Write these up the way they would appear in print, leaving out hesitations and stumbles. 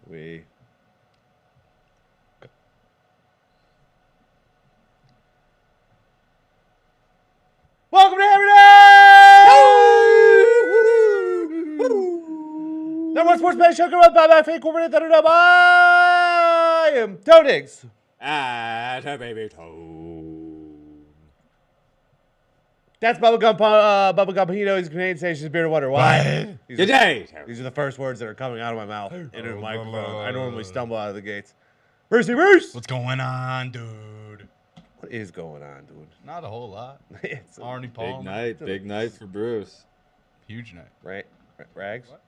Welcome to Hammer Dahn! Number one sports betting show covered by my fake corporate internet. I am Toe Diggs. And a baby toe. That's Bubblegum Hino. He's a Canadian station. Beer and water. Why? Good day. These are the first words that are coming out of my mouth into the microphone. I normally stumble out of the gates. Bruce! What's going on, dude? What is going on, dude? Not a whole lot. It's Arnie Paul. Big night for Bruce. Huge night. right. Rags? What?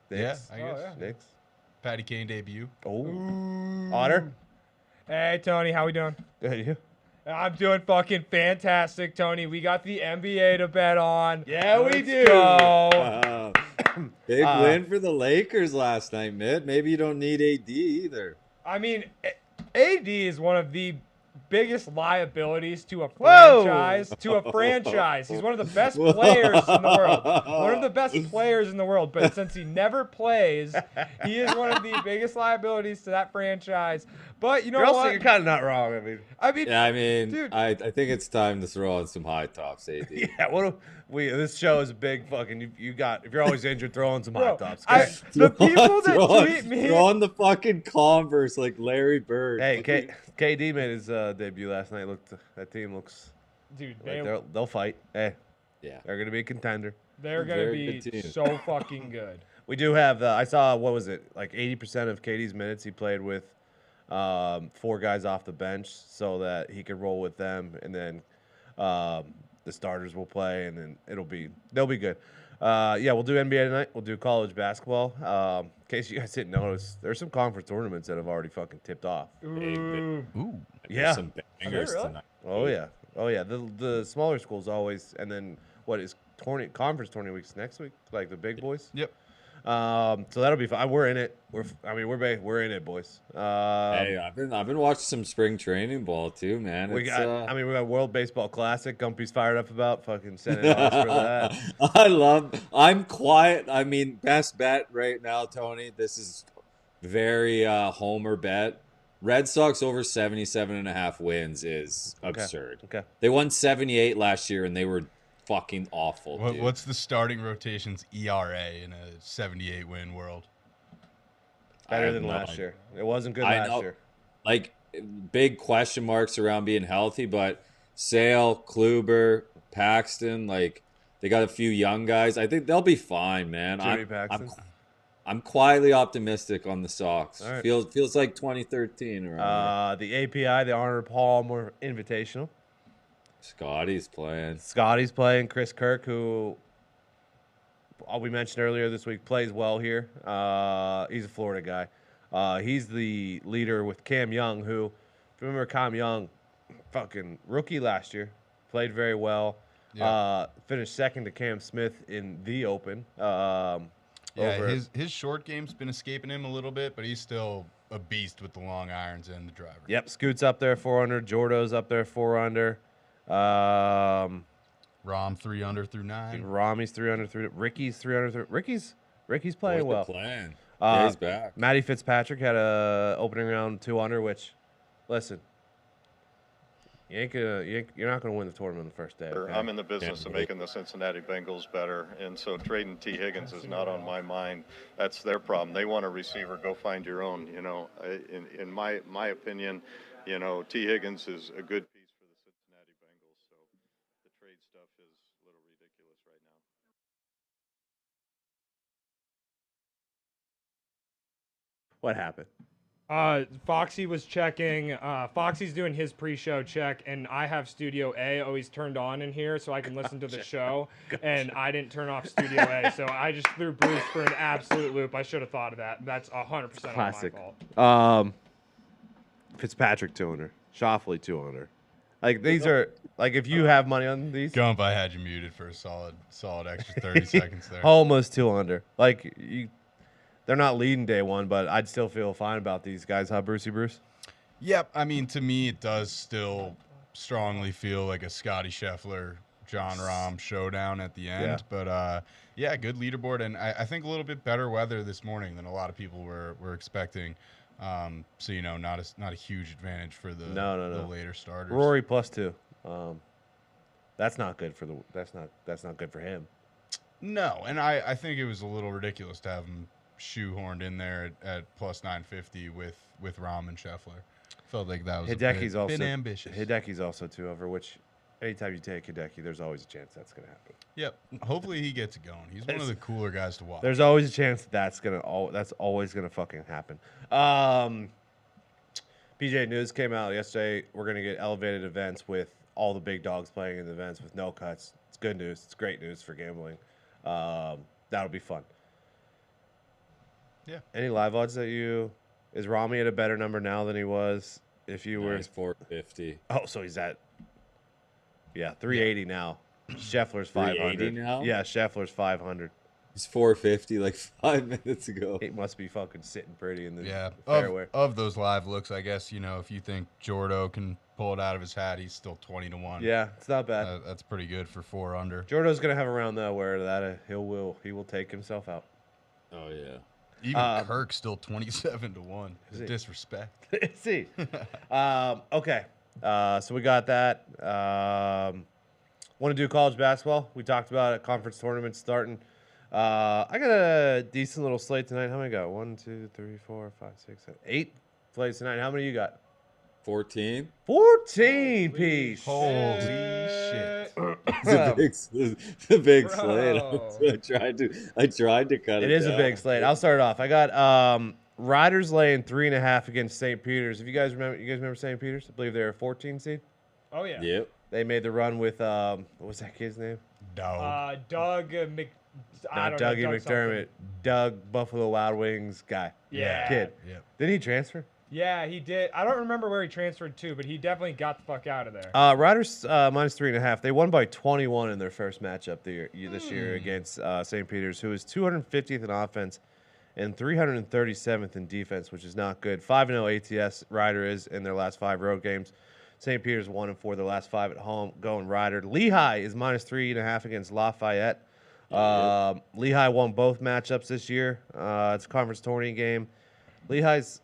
Dicks? Yeah, I guess. yeah. Dicks? Patty Kane debut. Oh. Otter? Hey, Tony, how we doing? Good, you? I'm doing fucking fantastic, Tony. We got the NBA to bet on. Yeah, we Let's do. Go. Big win for the Lakers last night, Mitt. Maybe you don't need AD either. I mean, AD is one of the biggest liabilities to a franchise. He's one of the best players in the world. One of the best players in the world. But since he never plays, he is one of the biggest liabilities to that franchise. But you know what? You're kind of not wrong. Yeah, I mean, dude. I think it's time to throw on some high tops, AD. Yeah, this show is a big fucking. You got if you're always injured, throw on some hot tops. The people that tweet me. Throw on the fucking Converse like Larry Bird. Hey, KD made his debut last night. That team looks. Dude, Like they'll fight. Hey, Yeah. they're gonna be a contender. they're going to Very be good team. so fucking good. We do have I saw what was it like 80% of KD's minutes he played with 4 guys off the bench so that he could roll with them, and then the starters will play, and then they'll be good. Yeah, we'll do NBA tonight. We'll do college basketball. In case you guys didn't notice, there's some conference tournaments that have already fucking tipped off. Ooh. Ooh. Yeah. Some bangers really? tonight. Oh yeah. The smaller schools always, and then what is conference tournament weeks next week? Like the big boys. Yep. So that'll be fun. We're in it. We're in it, boys. Hey, I've been watching some spring training ball too, man. We got World Baseball Classic. Gumpy's fired up about fucking sending us for that. I'm quiet. I mean, best bet right now, Tony. This is very homer bet. Red Sox over 77.5 wins is absurd. Okay. They won 78 last year, and they were fucking awful. Dude. What's the starting rotation's ERA in a 78-win world? Better than last year. It wasn't good last year. Like, big question marks around being healthy, but Sale, Kluber, Paxton, like, they got a few young guys. I think they'll be fine, man. Jimmy Paxton. I'm quietly optimistic on the Sox. All right. Feels like 2013 around The API, the Arnold Palmer Invitational. Scotty's playing. Scotty's playing. Chris Kirk, who we mentioned earlier this week, plays well here. He's a Florida guy. He's the leader with Cam Young, who, if you remember Cam Young, fucking rookie last year, played very well. Yeah. Finished second to Cam Smith in the Open. His short game's been escaping him a little bit, but he's still a beast with the long irons and the driver. Yep, Scoot's up there 4 under. Jordo's up there 4 under. Rom 3 under through 9. Rami's 3 under 3. Ricky's 3 under 3. Ricky's playing well. Playing. Yeah, he's back. Matty Fitzpatrick had a opening round 2 under, which, listen, you're not gonna win the tournament on the first day. Okay? I'm in the business of making the Cincinnati Bengals better, and so trading T. Higgins is not on my mind. That's their problem. They want a receiver. Go find your own. You know, in my opinion, you know, T. Higgins is a good piece for the Cincinnati Bengals. So the trade stuff is a little ridiculous right now. What happened? Foxy was checking. Foxy's doing his pre-show check, and I have Studio A always turned on in here so I can listen to the show. And I didn't turn off Studio A, so I just threw Bruce for an absolute loop. I should have thought of that. That's 100% Classic. on my fault. Fitzpatrick 2 under. Shoffley 2 under. Like these are like if you have money on these. Gump, I had you muted for a solid extra 30 seconds there. Almost 2 under. Like they're not leading day one, but I'd still feel fine about these guys, huh, Brucey Bruce? Yep. I mean, to me, it does still strongly feel like a Scotty Scheffler John Rahm showdown at the end. Yeah. But yeah, good leaderboard, and I think a little bit better weather this morning than a lot of people were expecting. So not a huge advantage for the No. later starters. Rory +2. That's not good for that's not good for him. No, and I think it was a little ridiculous to have him shoehorned in there at plus 950 with Rahm and Scheffler. Felt like that was Hideki's a bit ambitious. Hideki's also 2 over, which anytime you take Hideki, there's always a chance that's going to happen. Yep. Hopefully he gets it going. He's one of the cooler guys to watch. There's always a chance that's always gonna fucking happen. PJ News came out yesterday. We're gonna get elevated events with all the big dogs playing in the events with no cuts. It's good news. It's great news for gambling. That'll be fun. Yeah. Any live odds that is Rami at a better number now than he was if you were? He's 450. Oh, so he's at 380 now. Scheffler's 500 380 now? Yeah, Scheffler's 500. He's 450 like 5 minutes ago. It must be fucking sitting pretty in the Yeah. fairway. Of those live looks, I guess, if you think Jordo can pull it out of his hat, he's still 20-1. Yeah, it's not bad. That's pretty good for 4 under. Jordo's gonna have a round though where he will take himself out. Oh yeah. Even Kirk's still 27-1. Is he? Disrespect. See, okay. So we got that. Want to do college basketball? We talked about it. Conference tournament starting. I got a decent little slate tonight. How many I got? 1, 2, 3, 4, 5, 6, 7, 8 plays tonight. How many you got? 14. 14 piece. Holy shit. It's a big Bro. slate. I tried to cut it. It is a down. big slate. I'll start off. I got Riders laying 3.5 against St. Peter's. If you guys remember St. Peter's? I believe they're a 14 seed. Oh yeah. Yep. They made the run with what was that kid's name? Dog. Doug Mc. I Not don't know, Dougie Doug McDermott. something. Doug Buffalo Wild Wings guy. Yeah. Kid. Yep. Did he transfer? Yeah, he did. I don't remember where he transferred to, but he definitely got the fuck out of there. Riders minus 3.5. They won by 21 in their first matchup this year against St. Peter's, who is 250th in offense and 337th in defense, which is not good. 5-0 ATS Rider is in their last 5 road games. St. Peter's 1-4 their last 5 at home. Going Rider. Lehigh is minus 3.5 against Lafayette. Lehigh won both matchups this year. It's a conference tourney game. Lehigh's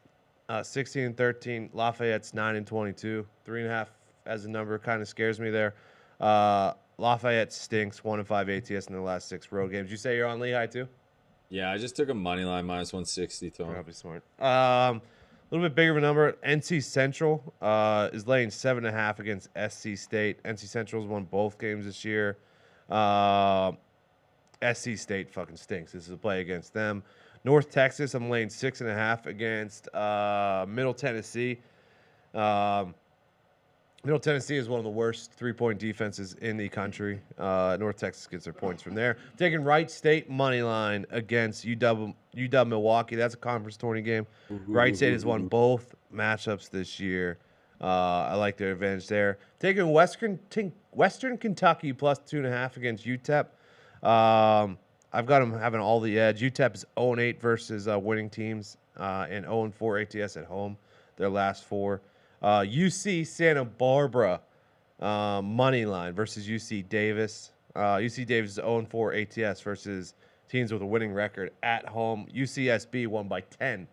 16-13. Lafayette's 9-22. 3.5 as a number kind of scares me there. Lafayette stinks. 1-5 ATS in their last 6 road games. You say you're on Lehigh too? Yeah, I just took a money line minus 160. Tone. Probably smart. A little bit bigger of a number. NC Central is laying 7.5 against SC State. NC Central's won both games this year. SC State fucking stinks. This is a play against them. North Texas, I'm laying 6.5 against Middle Tennessee. Middle Tennessee is one of the worst 3-point defenses in the country. North Texas gets their points from there. Taking Wright State money line against UW Milwaukee. That's a conference tourney game. Wright State has won both matchups this year. I like their advantage there. Taking Western Kentucky plus 2.5 against UTEP. I've got them having all the edge. UTEP is 0-8 versus winning teams and 0-4 ATS at home. Their last 4. UC Santa Barbara money line versus UC Davis. UC Davis is 0-4 ATS versus teams with a winning record at home. UCSB won by 10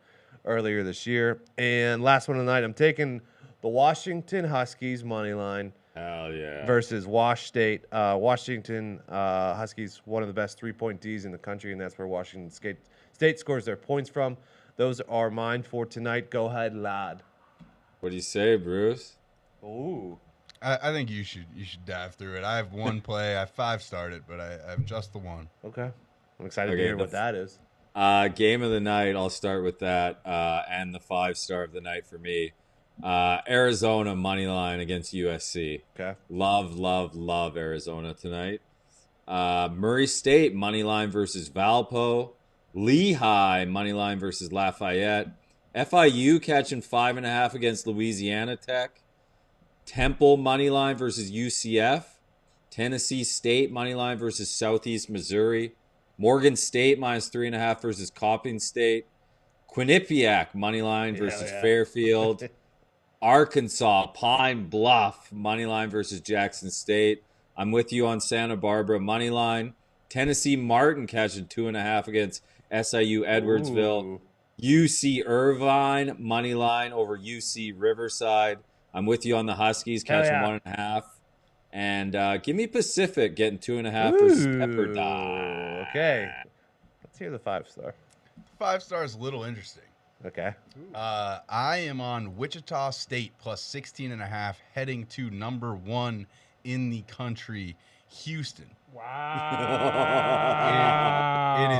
earlier this year. And last one tonight, I'm taking the Washington Huskies money line. Hell yeah. Versus Wash State. Washington Huskies, one of the best 3-point Ds in the country, and that's where Washington State scores their points from. Those are mine for tonight. Go ahead, lad. What do you say, Bruce? Ooh. I think you should dive through it. I have one play. I 5-starred it, but I have just the one. Okay. I'm excited to Okay, hear what that is. Game of the night, I'll start with that, and the 5-star of the night for me. Arizona money line against USC. Okay. Love Arizona tonight. Murray State money line versus Valpo. Lehigh money line versus Lafayette. FIU catching 5.5 against Louisiana Tech. Temple money line versus UCF. Tennessee State money line versus Southeast Missouri. Morgan State minus 3.5 versus Coppin State. Quinnipiac money line versus Fairfield. Arkansas Pine Bluff money line versus Jackson State. I'm with you on Santa Barbara money line. Tennessee Martin catching 2.5 against SIU Edwardsville. Ooh. UC Irvine money line over UC Riverside. I'm with you on the Huskies Hell catching yeah. 1.5. And give me Pacific getting 2.5 versus Pepperdine. Okay. Let's hear the 5-star. 5-star is a little interesting. Okay. I am on Wichita State plus 16.5, heading to number 1 in the country, Houston. Wow.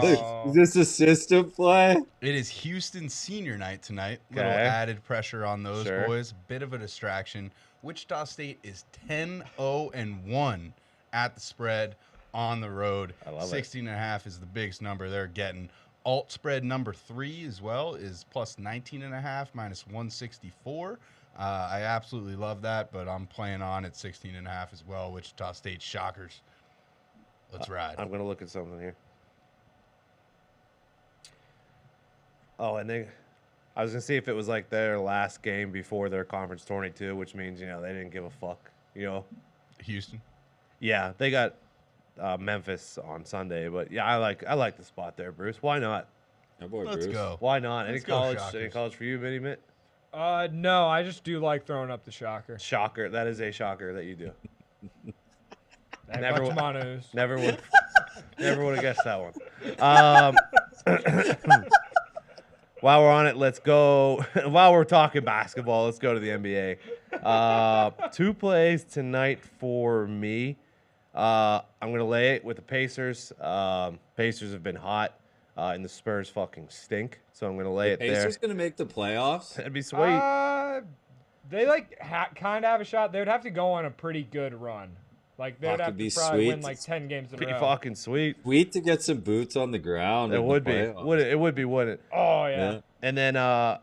It is. Is this a system play? It is Houston senior night tonight. Little Okay. added pressure on those Sure. boys. Bit of a distraction. Wichita State is 10-0-1 at the spread on the road. I love it. 16.5 is the biggest number they're getting. Alt spread number 3 as well is plus 19.5 minus 164. I absolutely love that, but I'm playing on at 16.5 as well. Wichita State Shockers. Let's ride. I'm gonna look at something here. Oh, and I was gonna see if it was like their last game before their conference tourney too, which means they didn't give a fuck. Houston. Yeah, they got Memphis on Sunday, but yeah, I like the spot there, Bruce. Why not? Oh boy, Let's Bruce. go. Why not? Any Let's go, college? Shockers. Any college for you, Mini Mitt? No, I just do like throwing up the shocker. Shocker. That is a shocker that you do. Hey, Never- Butchamanos. Never would have guessed that one. While we're on it, let's go. While we're talking basketball, let's go to the NBA. 2 plays tonight for me. I'm going to lay it with the Pacers. Pacers have been hot, and the Spurs fucking stink. So I'm going to lay it there. Pacers gonna make the playoffs. That'd be sweet. They kind of have a shot. They would have to go on a pretty good run. Like they'd That have could to be probably win sweet. like 10 games in Be a row. fucking sweet. Sweet to get some boots on the ground. It in the would be. playoffs. It would be, wouldn't it? Oh yeah. And then are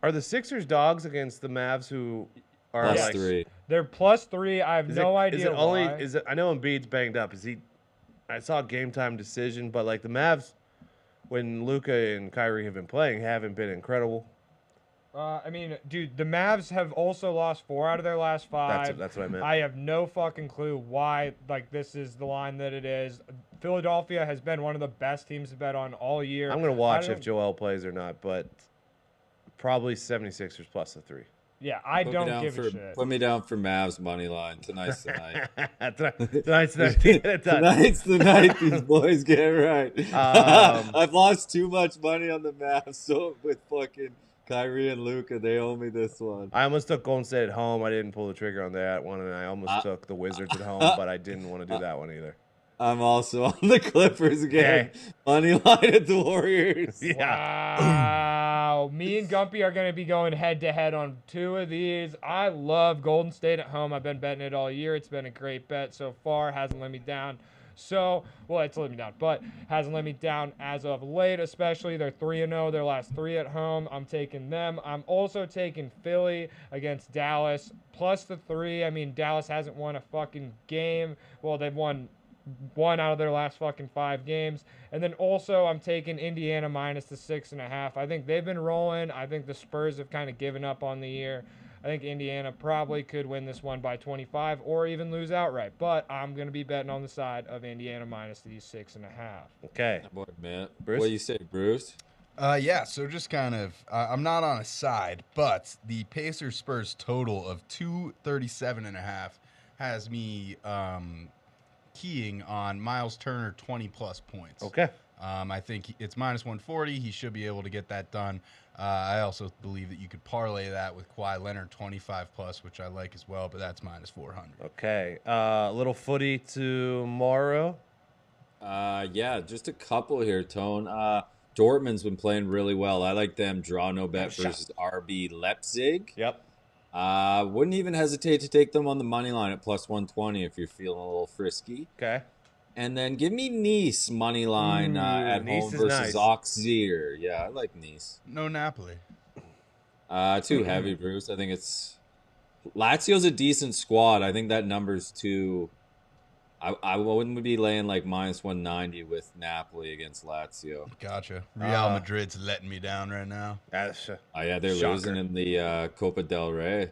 the Sixers dogs against the Mavs who are Plus like 3. They're +3. I have no idea Is it only? why. Is it? I know Embiid's banged up. Is he? I saw a game time decision, but like the Mavs, when Luka and Kyrie have been playing, haven't been incredible. I mean, dude, the Mavs have also lost 4 out of their last 5. That's what I meant. I have no fucking clue why. Like this is the line that it is. Philadelphia has been one of the best teams to bet on all year. I'm gonna watch I if Joel plays or not, but probably 76ers plus the 3. Yeah, I don't give a shit. Put me down for Mavs money line. Tonight's the night. Tonight's the night to get it done. Tonight's the night these boys get it right. I've lost too much money on the Mavs, so with fucking Kyrie and Luka, they owe me this one. I almost took Golden State at home. I didn't pull the trigger on that one, and I almost took the Wizards at home, but I didn't want to do that one either. I'm also on the Clippers again. Okay. Money line at the Warriors. Yeah. Wow. Me and Gumpy are going to be going head to head on 2 of these. I love Golden State at home. I've been betting it all year. It's been a great bet so far. Hasn't let me down. It's let me down, but hasn't let me down as of late, especially. They're 3-0, their last 3 at home. I'm taking them. I'm also taking Philly against Dallas, plus the 3. I mean, Dallas hasn't won a fucking game. Well, they've won 1 out of their last fucking 5 games. And then also I'm taking Indiana minus the 6.5. I think they've been rolling. I think the Spurs have kind of given up on the year. I think Indiana probably could win this one by 25 or even lose outright. But I'm going to be betting on the side of Indiana minus these 6.5. Okay. Boy, man. Bruce? What do you say, Bruce? Yeah, so just kind of, I'm not on a side, but the Pacers Spurs total of 237.5 has me keying on Miles Turner 20+ points. Okay. I think it's minus 140. He should be able to get that done. I also believe that you could parlay that with Kawhi Leonard 25+, which I like as well, but that's minus 400. Okay. Little footy tomorrow. Yeah, just a couple here, Tone. Dortmund's been playing really well. I like them. Draw no bet versus RB Leipzig. Yep. Wouldn't even hesitate to take them on the money line at plus 120 if you're feeling a little frisky. Okay. And then give me Nice money line at Nice home is versus nice. Auxerre. Yeah, I like Nice. No Napoli. Too heavy, Bruce. I think it's Lazio's a decent squad. I think that number's too. I wouldn't be laying like minus 190 with Napoli against Lazio. Gotcha. Real Madrid's letting me down right now. That's, Oh yeah, they're Shocker. losing in the Copa del Rey.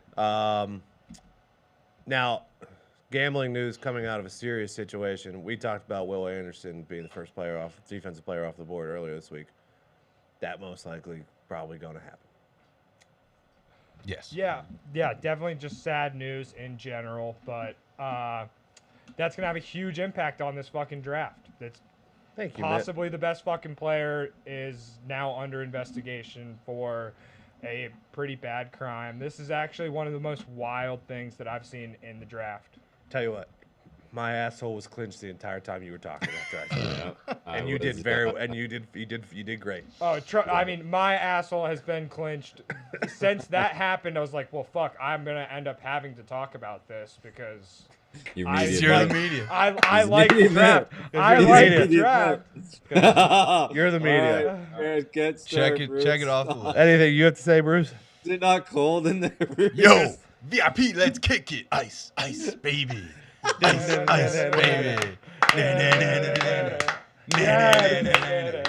now, gambling news coming out of a serious situation. We talked about Will Anderson being the first defensive player off the board earlier this week. That most likely probably going to happen. Yes. Yeah, definitely just sad news in general, but that's gonna have a huge impact on this fucking draft. That's Thank you, Matt. possibly the best fucking player is now under investigation for a pretty bad crime. This is actually one of the most wild things that I've seen in the draft. Tell you what, my asshole was clenched the entire time you were talking after I said that. I And you was, you did great. Oh, I mean, my asshole has been clinched since that happened. I was like, well, fuck, I'm gonna end up having to talk about this because Your I- media You're man. the media. I like the media draft. man. I You're the like media. the draft. You're the media. All right, get Check started, it Bruce. off the list. Anything you have to say, Bruce? Is it not cold in there, Bruce? Yo, VIP, let's kick it. Ice, baby. Ice, baby.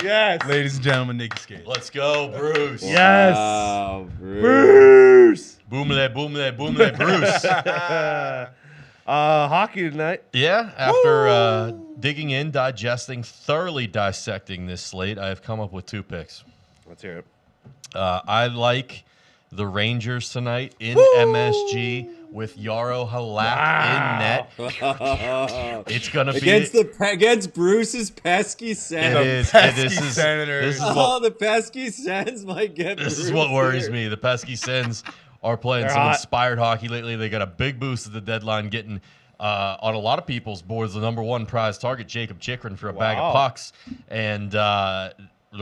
Yes. Ladies and gentlemen, Nicky Skate. Let's go, Bruce. Yes. Wow, Bruce. Bruce. Boomlet, Bruce. Hockey tonight. Yeah, after digging in, digesting, thoroughly dissecting this slate, I have come up with 2 picks. Let's hear it. I like the Rangers tonight in MSG with Yarrow Halak in net. It's gonna be against Bruce's pesky Sens. It is. pesky Senators. This is Oh, what the pesky Sens might get. this is Bruce what worries here. me. The pesky Sens are playing They're some hot. inspired hockey lately. They got a big boost at the deadline, getting on a lot of people's boards the #1 prize target, Jacob Chikrin, for a bag Wow. of pucks. And the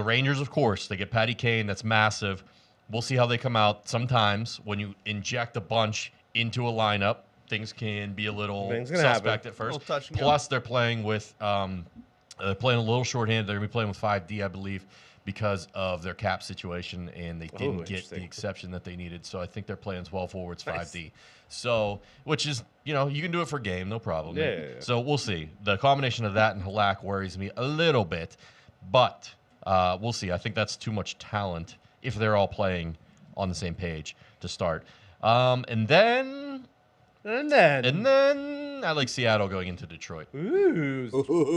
Rangers, of course, they get Patty Kane. That's massive. We'll see how they come out. Sometimes when you inject a bunch into a lineup, things can be a little Things can suspect happen. at first. Little touch and go. Plus, they're playing with they're playing a little shorthanded. They're going to be playing with 5D, I believe, because of their cap situation, and they didn't get the interesting. exception that they needed. So I think they're playing 12 forwards, Nice. 5D. So, which is, you can do it for game, no problem. Yeah. So we'll see. The combination of that and Halak worries me a little bit, but we'll see. I think that's too much talent if they're all playing on the same page to start. And then I like Seattle going into Detroit. Ooh.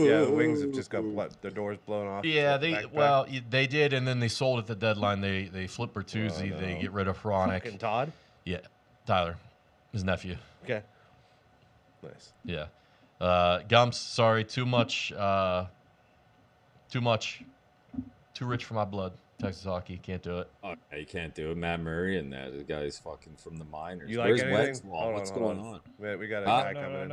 Yeah, the Wings have just got their doors blown off. Yeah, Back. they did, and then they sold at the deadline. They flip Bertuzzi. Oh, no. They get rid of Hronik. Fucking Todd. Yeah, Tyler, his nephew. Okay. Nice. Yeah, Gumps. Sorry, too much. Too rich for my blood. Texas hockey can't do it. Oh, yeah, you can't do it. Matt Murray and that. The guy's fucking from the minors. You like Where's anything? Westwall? Hold What's hold going on? We got a Huh? guy coming in.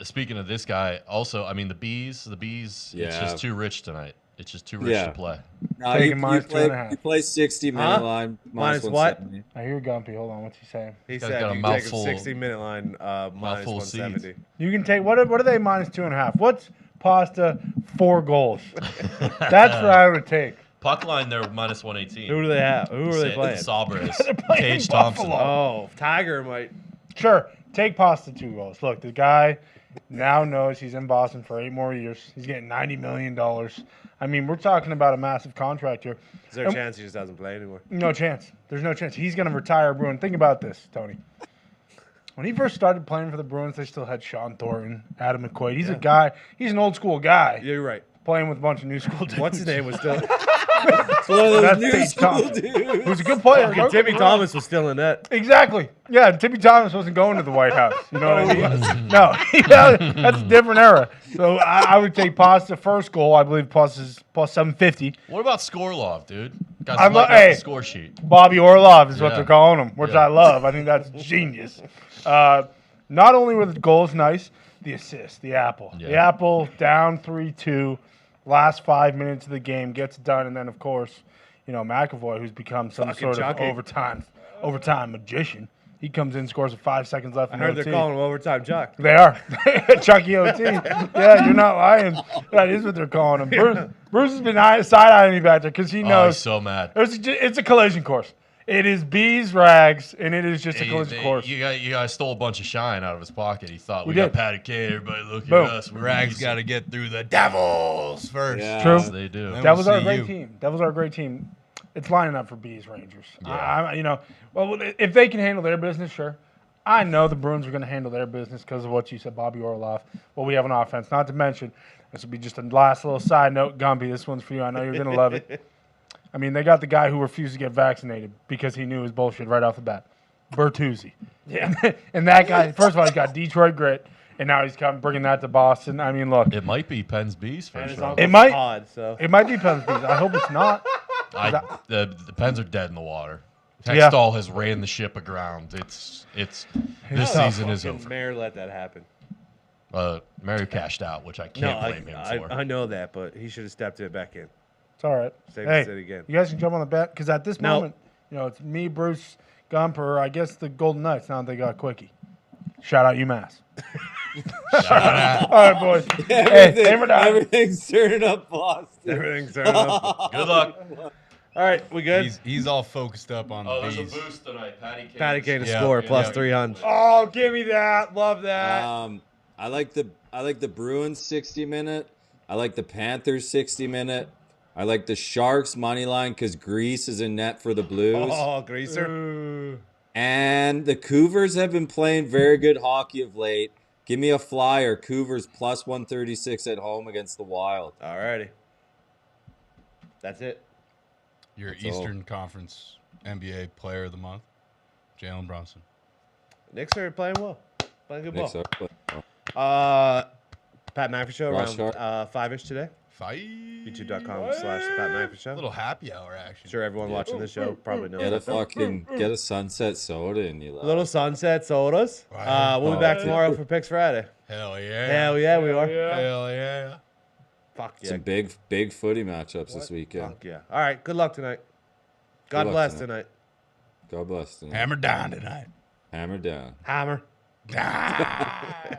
Speaking of this guy, also, I mean the bees. It's Yeah. just too rich tonight. It's just too rich Yeah. to play. No, Taking you minus play, 2.5. you play 60-minute Huh? line. Minus what? 170. I hear Gumpy. Hold on, what's he saying? He He's said got a you can take a mouthful- 60-minute line minus mouthful of seeds. 170. You can take what are they minus 2.5? What's pasta 4 goals? That's what I would take. Puck line, they're minus 118. Who do they have? Who are they playing? Sabres. They're playing Tage Thompson. Buffalo. Oh, Tiger might. Sure, take pasta 2 goals. Look, the guy now knows he's in Boston for 8 more years. He's getting $90 million. I mean, we're talking about a massive contract here. Is there a chance he just doesn't play anymore? No chance. There's no chance. He's going to retire a Bruin. Think about this, Tony. When he first started playing for the Bruins, they still had Sean Thornton, Adam McQuaid. He's a guy. He's an old school guy Yeah, you're right. playing with a bunch of new school dudes. What's his name was still. It's one of those That's new Tage school Thompson. dudes. Who's a good player. Fucking Timmy Thomas was still in that. Exactly. Yeah, Timmy Thomas wasn't going to the White House. You know what I mean? No, that's a different era. So I would take Pasta first goal. I believe plus is plus 750. What about Skorlov, dude? Guys, I'm lighting like- up hey. the score sheet. Bobby Orlov is what Yeah. they're calling him, which Yeah. I love. I think that's genius. Not only were the goals nice, the assist, the apple. Yeah. The apple down 3-2, last 5 minutes of the game gets done, and then of course, McAvoy, who's become some Fucking sort Chucky. of overtime magician. He comes in, scores with 5 seconds left. I in heard OT. they're calling him overtime Chuck. They are. Chucky OT. Yeah, you're not lying. That is what they're calling him. Bruce has been side-eyeing me back there because he Oh, he's knows so mad. it's a collision course. It is bees, rags, and it is just a collision course. You guys stole a bunch of shine out of his pocket. He thought We we got did. Patty Kane. Everybody look Boom. at us. We're Rags easy. got to get through the Devils first. Yeah. True. Yes, they do. Then That we'll was our see great you. team. That was our great team. It's lining up for bees, Rangers. Yeah. Well, if they can handle their business, sure. I know the Bruins are going to handle their business because of what you said, Bobby Orloff. What we have on offense. Not to mention, this will be just a last little side note. Gumby, this one's for you. I know you're going to love it. I mean, they got the guy who refused to get vaccinated because he knew his bullshit right off the bat. Bertuzzi. Yeah. And that guy, first of all, he's got Detroit grit, and now he's bringing that to Boston. I mean, look. It might be Penn's Bees And first his round. uncle- It might. Odd, so. It might be Penn's Bees. I hope it's not. The Pens are dead in the water. Yeah. Hextall has ran the ship aground. It's this season is Fucking over. Mayor let that happen. Mary cashed out, which I No, can't blame him for. I know that, but he should have stepped it back in. It's all right. Save Hey, the city again. you guys can jump on the bet because at this No. moment, it's me, Bruce, Gump, or I guess the Golden Knights. Now that they got Quickie. Shout out UMass. All right, boys. Hey, Hammer Dahn. Everything's turning up, Boston. Everything's turning up. Good luck. All right, we good? He's all focused up on the there's a bees. boost tonight. Patty Kane to Yeah, score yeah, plus yeah. 300. Oh, give me that. Love that. I like the Bruins 60-minute. I like the Panthers 60-minute. I like the Sharks money line because Greece is in net for the Blues. Oh, greaser. Ooh. And the Cougars have been playing very good hockey of late. Give me a flyer. Cougars plus 136 at home against the Wild. All righty. That's it. Your That's all. Eastern Conference NBA Player of the Month, Jalen Brunson. Knicks are playing well. Playing good Knicks ball. are- Pat McAfee Show Rush around Hart. 5-ish today. Fight. YouTube.com/Pat McAfee Show. Little happy hour action. Sure, everyone watching this show probably knows Get a sunset soda in you. Little sunset sodas. We'll be back tomorrow for Picks Friday. Hell yeah. Hell yeah, we are. Yeah. Hell yeah. Fuck yeah. Some big footy matchups this weekend. Fuck yeah. All right. Good luck tonight. God luck bless tonight. tonight. God bless. Tonight. Hammer down tonight. Hammer down. Hammer. Ah.